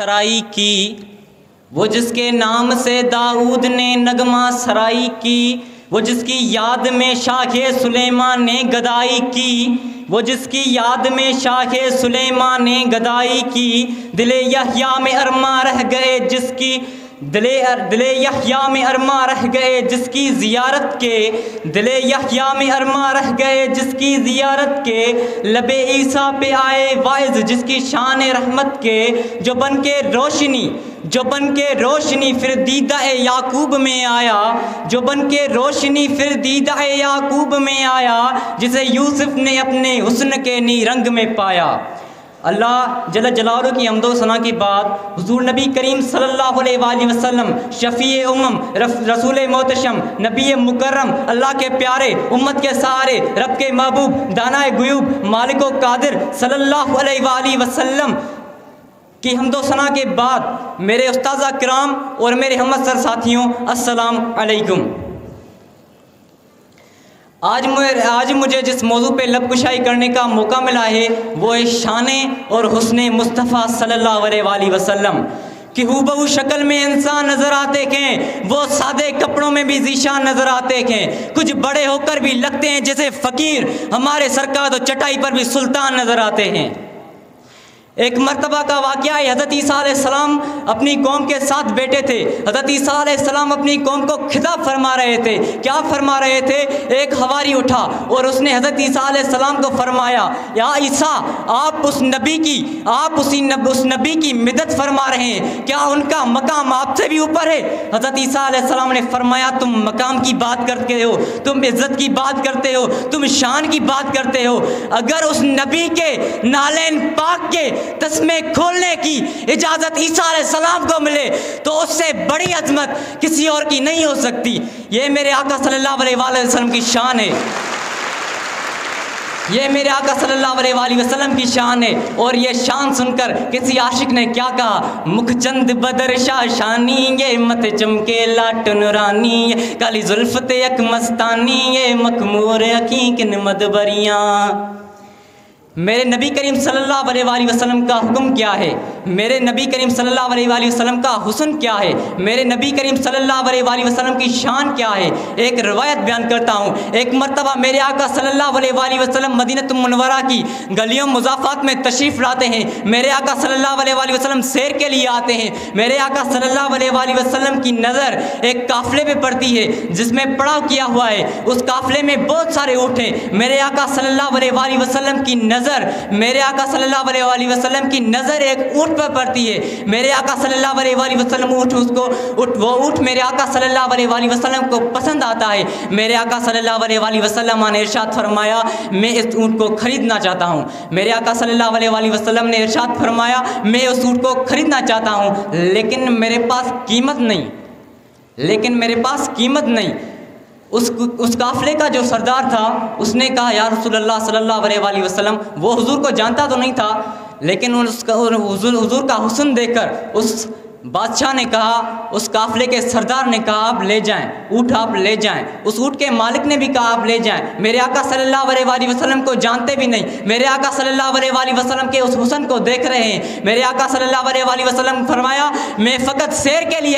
सराई की, वो जिसके नाम से दाऊद ने नगमा सराई की, वो जिसकी याद में शाखे सुलेमान ने गदाई की, वो जिसकी याद में शाखे सुलेमान ने गदाई की। दिले यहया में अरमा रह गए जिसकी, दिले यहया में अरमा रह गए जिसकी ज़ियारत के, दिले यहया में अरमा रह गए जिसकी ज़ियारत के। लबे ईसा पे आए वाइज जिसकी शान रहमत के, जो बन के रोशनी, जो बन के रोशनी फिर दीदा याकूब में आया, जो बन के रोशनी फिर दीदा याकूब में आया, जिसे यूसुफ ने अपने हुस्न के नीरंग में पाया। अल्लाह जल जलालहू की हम्दो सना के बाद हुजूर नबी करीम सल्लल्लाहु अलैहि वसल्लम शफ़ी उम्म रसूल मोहतशम नबी मुकर्रम, अल्लाह के प्यारे, उम्मत के सहारे, रब के महबूब, दानाए गुयूब, मालिक व कादिर सल्लल्लाहु अलैहि वसल्लम की हम्दो सना के बाद मेरे उस्ताज़ा किराम और मेरे हमसर साथियों, अस्सलाम अलैकुम। आज मुझे जिस मौजू पे लब कुशाई करने का मौका मिला है वो है शाने और हुस्ने मुस्तफ़ा सल्लल्लाहु अलैहि वसल्लम कि हूबहू शक्ल में इंसान नज़र आते हैं, वो सादे कपड़ों में भी ज़ीशान नज़र आते हैं, कुछ बड़े होकर भी लगते हैं जैसे फ़कीर, हमारे सरकार तो चटाई पर भी सुल्तान नज़र आते हैं। एक मरतबा का वाक़या है, हज़रत ईसा अलैहिस्सलाम अपनी कौम के साथ बैठे थे। हज़रत ईसा अलैहिस्सलाम अपनी कौम को खिताब फरमा रहे थे। क्या फरमा रहे थे? एक हवारी उठा और उसने हज़रत ईसा अलैहिस्सलाम को फरमाया, या ईसा, आप उस नबी की मदद फरमा रहे हैं, क्या उनका मकाम आपसे भी ऊपर है? हज़रत ईसा अलैहिस्सलाम ने फरमाया, तुम मकाम की बात करते हो, तुम इज़्ज़त की बात करते हो, तुम शान की बात करते हो, अगर उस नबी के नालैन पाक के तस्मे खोलने की इजाज़त ईसा अलैहिस्सलाम को मिले तो उससे बड़ी अजमत किसी और की नहीं हो सकती। ये मेरे आका सल्लल्लाहु अलैहि वसल्लम की शान है, ये मेरे आका सल्लल्लाहु अलैहि वसल्लम की शान है। और ये शान सुनकर किसी आशिक ने क्या कहा, मुखचंद बदर शाह शानी, ये मत चमके लाट नूरानी, काली जुल्फ़त यक मस्तानी, ये मखमूर हकीकिन मदबरियाँ। मेरे नबी करीम सल्लल्लाहु अलैहि वसल्लम का हुक्म क्या है, मेरे नबी करीम सल्लल्लाहु अलैहि वसल्लम का हुस्न क्या है, मेरे नबी करीम सल्लल्लाहु अलैहि वसल्लम की शान क्या है। एक रवायत बयान करता हूँ। एक मरतबा मेरे आका सल्लल्लाहु अलैहि वसल्लम मदीनतुल मुनव्वरा की गलियों मुज़ाफ़ात में तशरीफ़ लाते हैं। मेरे आका सल्लल्लाहु अलैहि वसल्लम सैर के लिए आते हैं। मेरे आका सल्लल्लाहु अलैहि वसल्लम की नज़र एक काफ़िले पे पड़ती है जिसमें पड़ाव किया हुआ है। उस काफ़िले में बहुत सारे ऊँट हैं। मेरे आका सल्लल्लाहु अलैहि वसल्लम की मेरे आका सल्लल्लाहु अलैहि वसल्लम की नज़र एक ऊँट पर पड़ती है। मेरे आका सल्लल्लाहु अलैहि वसल्लम वो ऊँट मेरे आका सल्लल्लाहु अलैहि वसल्लम को पसंद आता है। मेरे आका सल्लल्लाहु अलैहि वसल्लम ने इरशाद फरमाया, मैं इस ऊँट को खरीदना चाहता हूँ। मेरे आका सल्लल्लाहु अलैहि वसल्लम ने इरशाद फरमाया, मैं उस ऊँट को खरीदना चाहता हूँ, लेकिन मेरे पास कीमत नहीं। उस काफ़िले का जो सरदार था उसने कहा, या रसूलल्लाह सल्लल्लाहु अलैहि वसल्लम, वो हुजूर को जानता तो नहीं था, लेकिन हुजूर का हुस्न देखकर उस बादशाह ने कहा, उस काफ़िले के सरदार ने कहा, आप ले जाएं, ऊँट आप ले जाएं। उस ऊँट के मालिक ने भी कहा, आप ले जाएं। मेरे आका सल्लल्लाहु अलैहि वसल्लम को जानते भी नहीं, मेरे आका सल्लल्लाहु अलैहि वसल्लम के उस हुस्न को देख रहे हैं। मेरे आका सल्लल्लाहु अलैहि वसल्लम फरमाया, मैं फ़कत सैर के लिए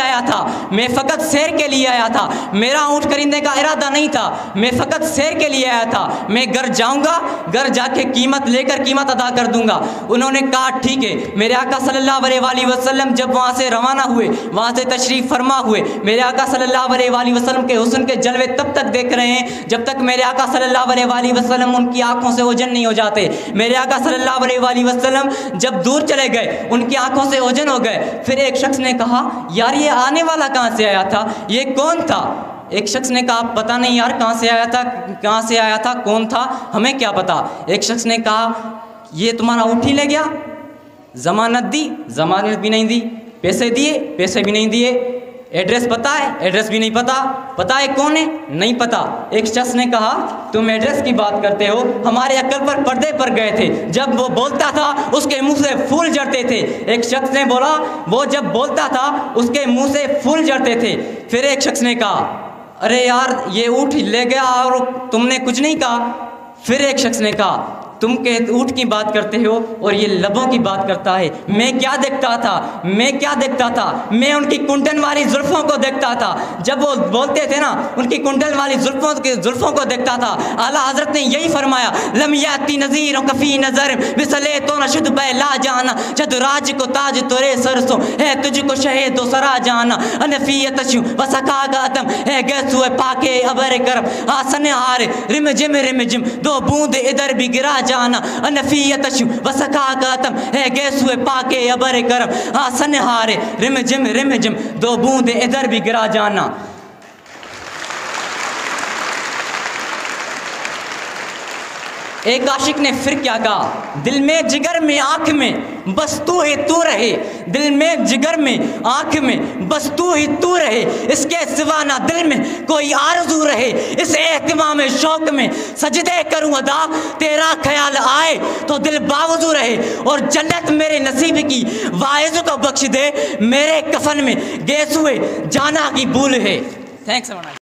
आया था, मेरा ऊँट खरीदने का इरादा नहीं था, मैं फ़कत सैर के लिए आया था, मैं घर जाऊँगा, घर जाके कीमत अदा कर दूँगा। उन्होंने कहा, ठीक है। मेरे आका सल्लल्लाहु अलैहि वसल्लम जब वहाँ से रवाना हुए, वहाँ से तशरीफ़ फरमा हुए, मेरे आका सल्लल्लाहु अलैहि वसल्लम के हुस्न के जलवे तब तक देख रहे हैं जब तक मेरे आका सल्लल्लाहु अलैहि वसल्लम उनकी आंखों से ओझल नहीं हो जाते। मेरे आका सल्लल्लाहु अलैहि वसल्लम जब दूर चले गए, उनकी आंखों से ओझल हो गए। फिर एक शख्स ने कहा, यार ये आने वाला कहाँ से आया था, ये कौन था? एक शख्स ने कहा, पता नहीं यार कहाँ से आया था, कौन था, हमें क्या पता। एक शख्स ने कहा, ये तुम्हारा ऊँट ही ले गया, ज़मानत दी, ज़मानत भी नहीं दी, पैसे दिए, पैसे भी नहीं दिए, एड्रेस पता है, एड्रेस भी नहीं पता है कौन है, नहीं पता। एक शख्स ने कहा, तुम एड्रेस की बात करते हो, हमारे अक्ल पर पर्दे पर गए थे, जब वो बोलता था उसके मुंह से फूल झड़ते थे। एक शख्स ने बोला, वो जब बोलता था उसके मुंह से फूल झड़ते थे। फिर एक शख्स ने कहा, अरे यार ये ऊँट ले गया और तुमने कुछ नहीं कहा। फिर एक शख्स ने कहा, तुम के ऊँट की बात करते हो और ये लबों की बात करता है। मैं क्या देखता था, मैं उनकी कुंडल वाली जुल्फ़ों को देखता था। जब वो बोलते थे ना, उनकी कुंडल वाली जुल्फ़ों को देखता था। आला हज़रत ने यही फरमाया, लम याती नज़ीर कफ़ी नज़र मिसले तो नशुद बैला जाना, जद राज को ताज तोरे सरसों है तुझको शहीद दो सरा जाना, अनफियत शु वसका गातम है गैसुए पाके अबर करम, आसन हारे रिम जिम दो बूंद इधर भी गिरा जाना, अनफियत शु वसका गातम है गैसुए पाके अबर करम, आसन हारे रिम जिम दो बूंद इधर भी गिरा जाना। एक आशिक ने फिर क्या कहा, दिल में जिगर में आँख में बस तू ही तू रहे, दिल में जिगर में आँख में बस तू ही तू रहे, इसके सिवा ना दिल में कोई आरज़ू रहे, इस एहतिमाम में शौक़ में सजदे करूँ अदा, तेरा ख्याल आए तो दिल बावजू रहे, और जन्नत मेरे नसीब की वाइज़ को बख्श दे, मेरे कफन में गैस हुए जाना की भूल है। थैंक्स।